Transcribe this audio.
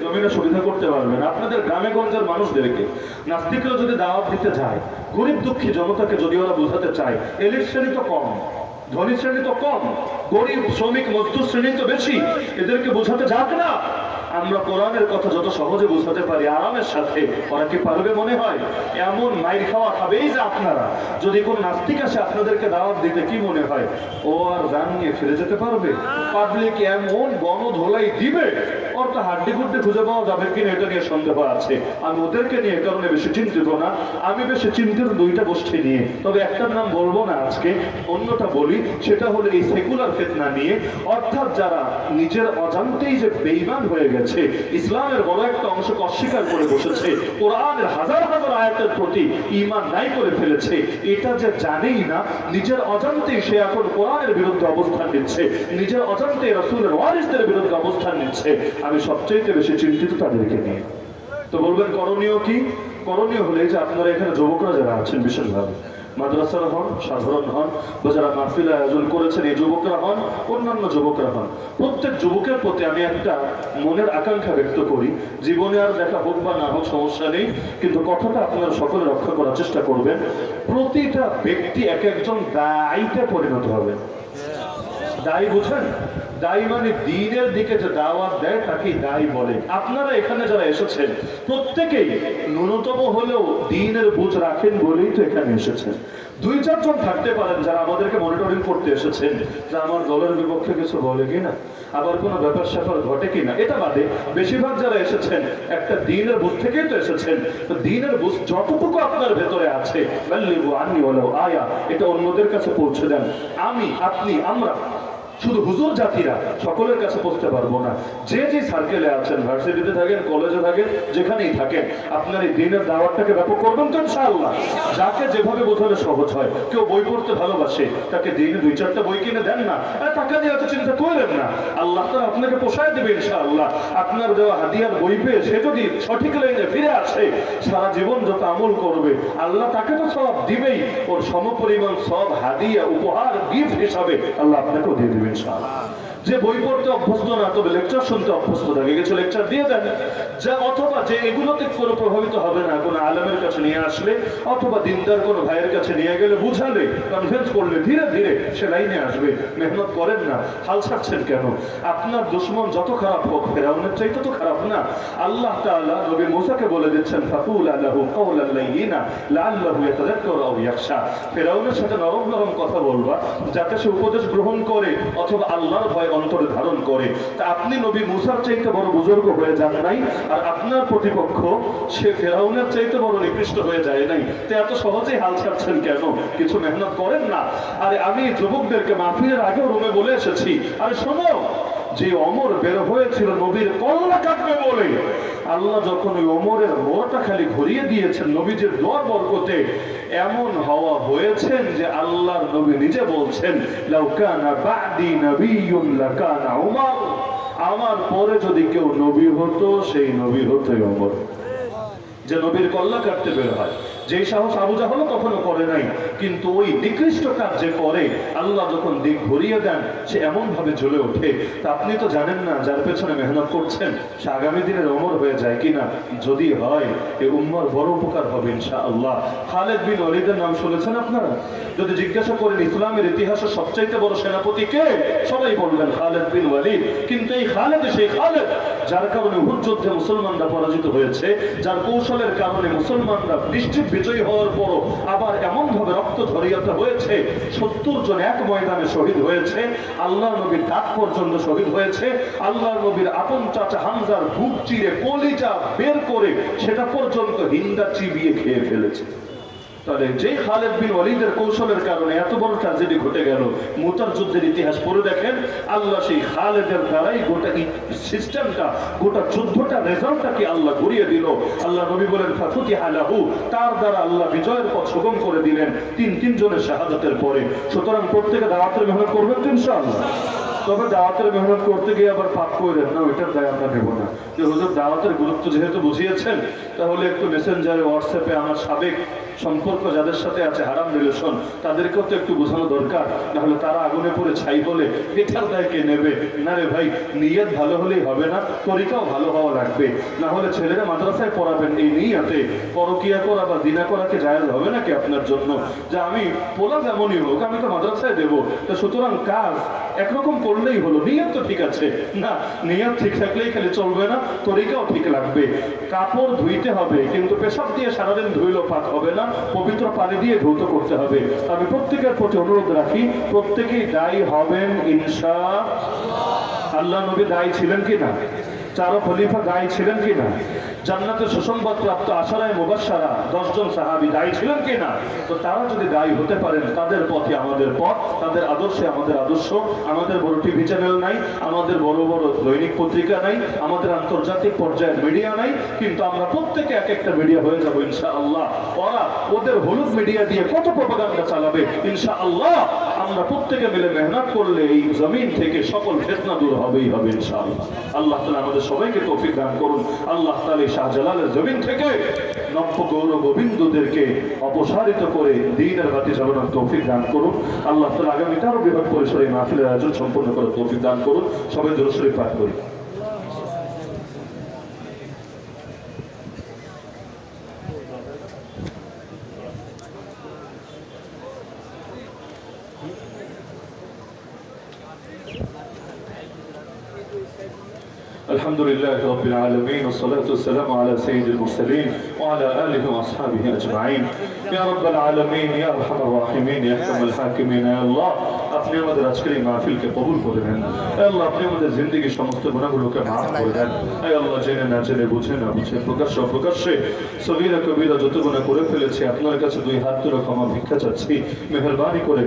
জমিনে সুবিধা করতে পারবেন। আপনাদের গ্রামে গঞ্জের মানুষদেরকে নাস্তিকরা যদি দাওয়াত দিতে যায়, গরিব দুঃখী জনতাকে যদি ওরা বোঝাতে চায়, এলিট শ্রেণী তো কম, ধনী শ্রেণী তো কম, গরিব শ্রমিক মজদুর শ্রেণী তো বেশি, এদেরকে বোঝাতে যাক না। আমরা কোরআনের কথা যত সহজে বোঝাতে পারি আরামের সাথে, ওরা কি পারবে মনে হয়? এমন মাইর খাওয়া খাবেই যে আপনারা, যদি কোন নাস্তিক আসে আপনাদেরকে দাওয়াত দিতে, কি মনে হয় ও আর গান নিয়ে ফিরে যেতে পারবে? পাবলিক এমন গণধোলাই দিবে, ওর তো হাড্ডি গুড্ডি খুঁজে পাওয়া যাবে কিনা এটা নিয়ে সন্দেহ আছে। আমি ওদেরকে নিয়ে কারণে বেশি চিন্তিত না, আমি বেশি চিন্তিত দুইটা গোষ্ঠী নিয়ে। তবে একটার নাম বলবো না আজকে, অন্যটা বলি, সেটা হলো এই সেকুলার ফিতনা নিয়ে। অর্থাৎ যারা নিজের অজান্তেই যে বেঈমান হয়ে গেছে, ইসলামের বড় একটা অংশকে অস্বীকার করে বসেছে, কোরআনের হাজার হাজার আয়াতের প্রতি ঈমান নাই করে ফেলেছে, এটা যে জানেই না, নিজের অজান্তেই সে এখন কোরআনের বিরুদ্ধে অবস্থান নিচ্ছে, নিজের অজান্তে রাসূলের ওয়ারিসদের বিরুদ্ধে অবস্থান নিচ্ছে। আমি সবচেয়ে বেশি চিন্তিত তাদেরকে নিয়ে। তো বলবেন করণীয় কি? করণীয় হলে যে আপনারা এখানে যুবকরা যারা আছেন, বিশেষভাবে মাদ্রাসার হন, সাধারণ হন, বা যারা মাহফিল আয়োজন করেছেন এই যুবকরা হন, অন্যান্য যুবকরা হন, প্রত্যেক যুবকের প্রতি আমি একটা মনের আকাঙ্ক্ষা ব্যক্ত করি। জীবনে আর দেখা হোক বা না হোক সমস্যা নেই, কিন্তু কথাটা আপনারা সকলে রক্ষা করার চেষ্টা করবেন। প্রতিটা ব্যক্তি এক একজন দায়ীতে পরিণত হবে। দায়ী বুঝেন? দায়ী মানে দ্বীনের দিকে যে দাওয়াত দেয় তাকে দায়ী বলে। আপনারা এখানে যারা এসেছেন প্রত্যেকেই ন্যূনতম হলেও দ্বীনের বুঝ রাখেন বলেই তো এখানে এসেছেন। দুই চারজন থাকতে পারেন যারা আমাদেরকে মনিটরিং করতে এসেছেন, যে আমার দলের বিপক্ষে কিছু বলে কিনা, আবার কোনো ব্যাপার স্যাপার ঘটে কিনা, এটা বাদে বেশিরভাগ যারা এসেছেন একটা দ্বীনের বুঝ থেকেই তো এসেছেন। তো দ্বীনের বুঝ যতটুকু আপনার ভেতরে আছে, আয়া, এটা অন্যদের কাছে পৌঁছে দেন। আমি, আপনি, আমরা শুধু হুজুর জাতিরা সকলের কাছে পৌঁছতে পারবো না। যে যে সার্কেলে আছেন, ভার্সিটিতে থাকেন, কলেজে থাকেন, যেখানেই থাকেন, আপনার এই দিনের দাওয়াতটাকে ব্যাপক করবেন তো ইনশাআল্লাহ। যাকে যেভাবে বোঝালে সহজ হয়, কেউ বই পড়তে ভালোবাসে, তাকে দিনে দুই চারটা বই কিনে দেন না, টাকা দিয়ে এত চিন্তা করেন না, আল্লাহ তাআলা আপনাকে পোষায় দেবে ইনশাআল্লাহ। আপনার দেওয়া হাদিয়ার বই পেয়ে সে যদি সঠিক লাইনে ফিরে আসে, সারা জীবন যত আমল করবে আল্লাহ তাকে তো সব দিবেই, ওর সমপরিমাণ সব হাদিয়া, উপহার, গিফট হিসাবে আল্লাহ আপনাকেও দিয়ে দেবে ইনশাআল্লাহ। যে বই পড়তে অভ্যস্ত না, তবে লেকচার শুনতে অভ্যস্ত থাকে, কিছু লেকচার দিয়ে দেন। যা অথবা যে এগুলোতে কোনো প্রভাবিত হবে না, কোনো আলেমের কাছে নিয়ে আসলে অথবা দিনদার কোনো ভাইয়ের কাছে নিয়ে গেলে, বুঝালে, কনভিন্স করলে ধীরে ধীরে সে লাইনে আসবে। মেহনত করেন না, হাল ছাড়ছেন কেন? আপনার দুশমন যত খারাপ হোক, ফেরাউনের চাইতে তো খারাপ না। আল্লাহ তাআলা নবী মুসাকে বলে দিচ্ছেন, ফাকুলা লাহু কাওলান লাইয়িনা লাআল্লাহু ইয়াতাযাক্কারু আও ইয়াখশা। ফেরাউনের সাথে নরম নরম কথা বলবা, যাতে সে উপদেশ গ্রহণ করে অথবা আল্লাহর ভয় অন্তরে ধারণ করে। তা আপনি নবী মুসার চাইতে বড় বুজুর্গ হয়ে যান নাই, আর আপনার প্রতিপক্ষ সে ফেরাউনের চাইতে বড় নিকৃষ্ট হয়ে যায় নাই। তো এত সহজেই হাল ছাড়ছেন কেন? কিছু মেহনত করেন না। আরে আমি যুবকদেরকে মাহফিলের আগেও রুমে বলে এসেছি, আরে শোনো, যে ওমর বের হয়েছিল নবীর কল্লা কাটবে বলে, আল্লাহ যখন ওই ওমরের মোড়টা খালি ঘুরিয়ে দিয়েছেন নবীজির দোয়ার বরকতে, এমন হওয়া হয়েছেন যে আল্লাহর নবী নিজে বলছেন, লাউ কানা বাদি নবিয়্যুন লাকানা উমর, আমার পরে যদি কেউ নবী হতো সেই নবী হতো ওমর। যে নবীর কল্লা কাটতে বের হয়, যে সাহস আবু জাহল কখনো করে নাই, কিন্তু ওই নিকৃষ্ট কাজ যে করে, আল্লাহ যখন দিক ঘুরিয়ে দেন সে এমন ভাবে জ্বলে ওঠে। তা আপনি তো জানেন না যার পেছনে মেহনত করছেন সে আগামী দিনের ওমর হয়ে যায় কিনা। যদি হয় এই উম্মার বড় উপকার হবে ইনশাআল্লাহ। খালেদ বিন ওয়ালিদের নাম শুনেছেন আপনারা? যদি জিজ্ঞাসা করেন ইসলামের ইতিহাসে সবচাইতে বড় সেনাপতি কে, সবাই বলবেন খালেদ বিন ওয়ালিদ। কিন্তু এই খালেদ সেই খালেদ যার কারণে উহুদ যুদ্ধে মুসলমানরা পরাজিত হয়েছে, যার কৌশলের কারণে মুসলমানরা নিশ্চিত বিজয়ী হওয়ার পরও আবার এমন ভাবে রক্ত ঝরিয়াতে হয়েছে, 70 জন এক ময়দানে শহীদ হয়েছে, আল্লাহ নবীর দাঁত পর্যন্ত শহীদ হয়েছে, আল্লাহ নবীর আপন চাচা হামজার বুক চিরে কলিজা বের করে সেটা পর্যন্ত হিন্দা চিবিয়ে খেয়ে ফেলেছে। তাহলে যে খালেদ বিন ওয়ালিদের কৌশলের কারণে এত বড় ট্র্যাজেডি ঘটে গেল, মুতার যুদ্ধের ইতিহাস পড়ে দেখেন, আল্লাহ সেই খালেদের দ্বারাই গোটা সিস্টেমটা, গোটা যুদ্ধটা, রেজাল্টটাকে আল্লাহ ঘুরিয়ে দিল। আল্লাহ নবী বলেন ফাতুতিহা লাহু, তার দ্বারা আল্লাহ বিজয়ের পথ সুগম করে দিলেন তিন জনের শাহাদাতের পরে। সুতরাং প্রত্যেকে দাওয়াতের মেহনত করবেন তো ইনশাআল্লাহ। তবে দাওয়াতের মেহনত করতে গিয়ে আবার পাপ করেন না, ওইটার দায় আমরা নেব না। যে হুজুর দাওয়াতের গুরুত্ব যেহেতু বুঝিয়েছেন, তাহলে একটু মেসেঞ্জারে, হোয়াটসঅ্যাপে আমার সাবেক সম্পর্ক যাদের সাথে আছে হারাম রিলেশন, তাদেরকেও তো একটু বোঝানো দরকার, নাহলে তারা আগুনে পড়ে ছাই বলে এটার দায় কে নেবে? না রে ভাই, নিয়ত ভালো হলেই হবে না, তরিকাও ভালো হওয়া লাগবে। না হলে ছেলেরা মাদ্রাসায় পড়াবেন এই নিয়তে, পরকিয়া করা বা জিনা করাকে জায়েজ হবে নাকি আপনার জন্য? যে আমি পোলা যেমনই হোক আমি তো মাদ্রাসায় দেবো, তো সুতরাং কাজ একরকম করলেই হলো, নিয়ত তো ঠিক আছে না? নিয়ত ঠিক থাকলেই খালি চলবে না, তরিকাও ঠিক লাগবে। কাপড় ধুইতে হবে, কিন্তু পেশাব দিয়ে সারাদিন ধুইলেও পাক হবে না, পবিত্র পানি দিয়ে ধৌত করতে হবে। আমি প্রত্যেকের প্রতি অনুরোধ রাখি, প্রত্যেকেই দায়ী হবেন ইনশাআল্লাহ। আল্লাহ নবী দায়ী ছিলেন কিনা? চারো খলিফা দায়ী ছিলেন কিনা? জান্নাতের সুসংবাদ প্রাপ্ত আশারায়ে মুবাশশারা 10 জন সাহাবী দায়ী ছিলেন কিনা? তো তারা যদি দায়ী হতে পারেন, তাদের পথে আমাদের পথ, তাদের আদর্শে আমাদের আদর্শ। আমাদের বড় টিভি চ্যানেল নাই, আমাদের বড় বড় দৈনিক পত্রিকা নাই, আমাদের আন্তর্জাতিক পর্যায়ের মিডিয়া নাই, কিন্তু আমরা প্রত্যেকে এক একটা মিডিয়া হয়ে যাবো ইনশাআল্লাহ। ওরা ওদের হলুদ মিডিয়া দিয়ে কত প্রপাগান্ডা চালাবে, ইনশাআল্লাহ আমরা প্রত্যেকে মিলে মেহনত করলে এই জমিন থেকে সকল ফিতনা দূর হবেই হবে ইনশাআল্লাহ। আল্লাহ তাআলা আমাদের সবাইকে তৌফিক দান করুন। আল্লাহ তাআলা শাহজালালের জমিন থেকে নব্য গৌর গোবিন্দদেরকে অপসারিত করে দ্বীনের বাতি জ্বালানোর তৌফিক দান করুন। আল্লাহ তাআলা আগামীতে আরো বৃহৎ পরিসরে এই মাহফিলের আয়োজন সম্পন্ন করার তৌফিক দান করুন। সবাই দুরূদ শরীফ পাঠ করি। الحمد لله رب العالمين والصلاة والسلام على سيد المرسلين وعلى آله وأصحابه أجمعين يا رب العالمين يا أرحم الراحمين يا أحكم الحاكمين يا الله আপনি আমাদের আজকের এই মাহফিলকে কবুল করে নেন। আল্লাহ আপনি আমাদের জিন্দেগির সমস্ত গুনাহগুলোকে মাফ করে দেন। আল্লাহ জেনে না জেনে, বুঝে না বুঝে, প্রকাশ্যে অপ্রকাশ্যে সগীরা কবিরা যত গুনাহ করে ফেলেছি, আপনার কাছে দুই হাত তুলে ক্ষমা ভিক্ষা চাচ্ছি। মেহেরবানি করে